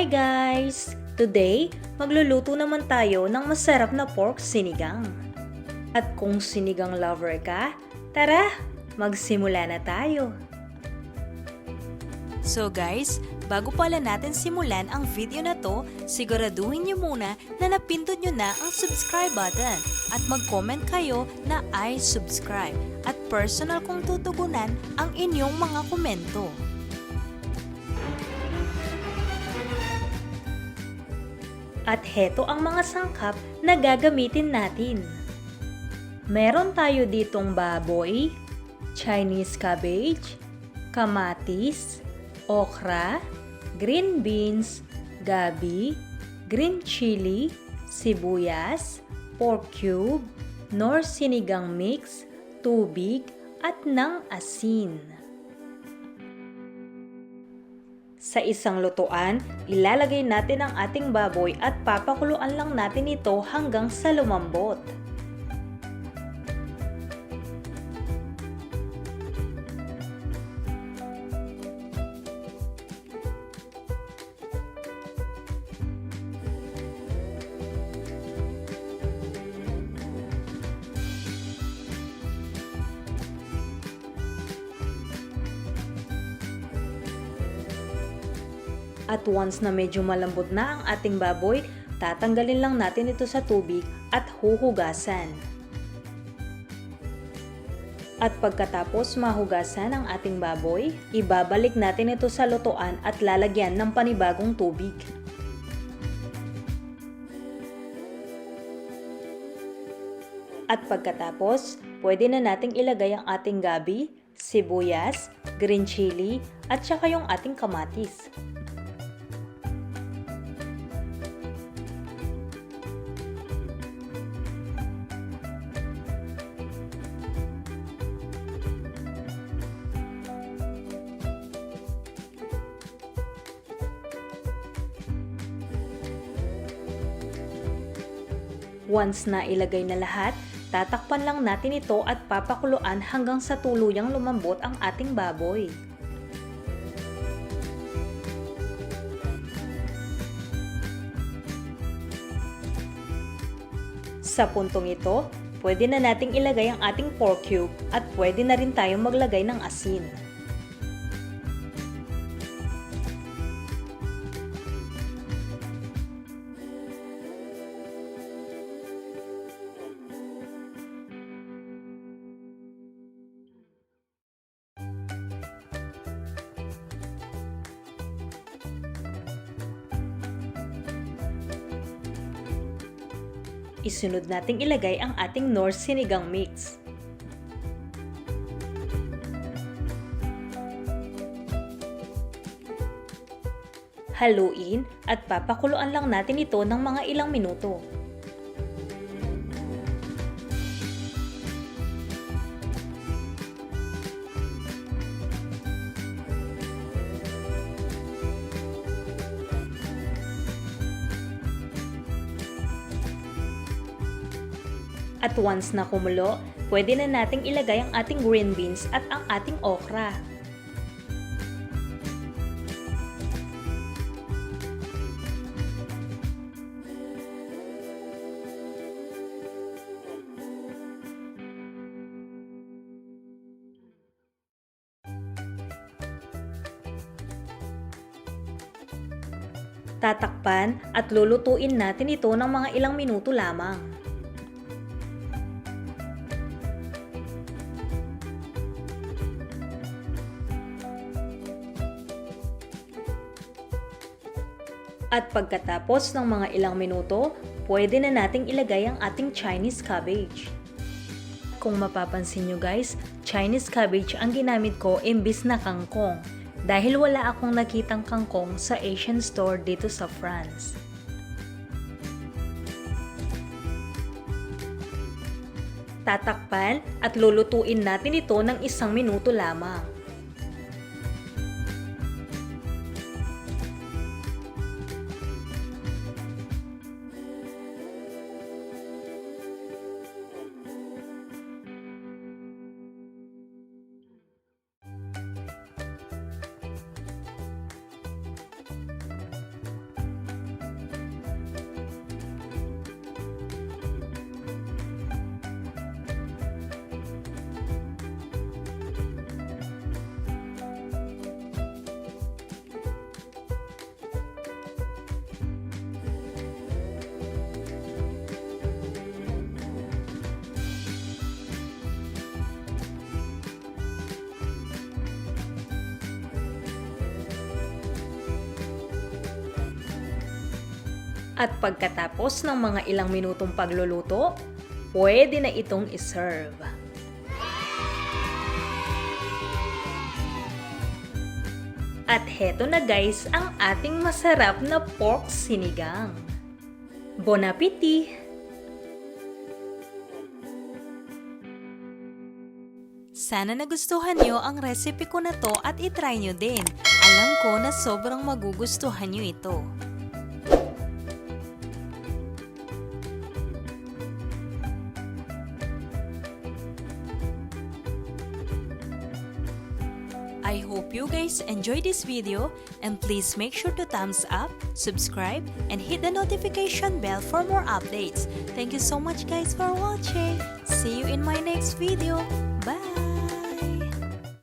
Hi guys! Today, magluluto naman tayo ng masarap na pork sinigang. At kung sinigang lover ka, tara, magsimula na tayo! So guys, bago pala natin simulan ang video na to, siguraduhin nyo muna na napindot nyo na ang subscribe button at mag-comment kayo na I subscribe at personal kong tutugunan ang inyong mga komento. At heto ang mga sangkap na gagamitin natin. Meron tayo ditong baboy, Chinese cabbage, kamatis, okra, green beans, gabi, green chili, sibuyas, pork cube, nor sinigang mix, tubig, at ng asin. Sa isang lutuan, ilalagay natin ang ating baboy at papakuluan lang natin ito hanggang sa lumambot. At once na medyo malambot na ang ating baboy, tatanggalin lang natin ito sa tubig at huhugasan. At pagkatapos mahugasan ang ating baboy, ibabalik natin ito sa lutuan at lalagyan ng panibagong tubig. At pagkatapos, pwede na nating ilagay ang ating gabi, sibuyas, green chili, at saka yung ating kamatis. Once na ilagay na lahat, tatakpan lang natin ito at papakuluan hanggang sa tuluyang lumambot ang ating baboy. Sa puntong ito, pwede na nating ilagay ang ating pork cube at pwede na rin tayong maglagay ng asin. Isunod nating ilagay ang ating Nor sinigang mix. Haluin at papakuluan lang natin ito ng mga ilang minuto. At once na kumulo, pwede na nating ilagay ang ating green beans at ang ating okra. Tatakpan at lulutuin natin ito ng mga ilang minuto lamang. At pagkatapos ng mga ilang minuto, pwede na nating ilagay ang ating Chinese cabbage. Kung mapapansin nyo guys, Chinese cabbage ang ginamit ko imbis na kangkong dahil wala akong nakitang kangkong sa Asian store dito sa France. Tatakpan at lulutuin natin ito ng 1 minuto lamang. At pagkatapos ng mga ilang minutong pagluluto, pwede na itong iserve. At heto na guys ang ating masarap na pork sinigang. Bon appetit! Sana nagustuhan nyo ang recipe ko na to at itry nyo din. Alam ko na sobrang magugustuhan nyo ito. I hope you guys enjoyed this video and please make sure to thumbs up, subscribe, and hit the notification bell for more updates. Thank you so much guys for watching. See you in my next video.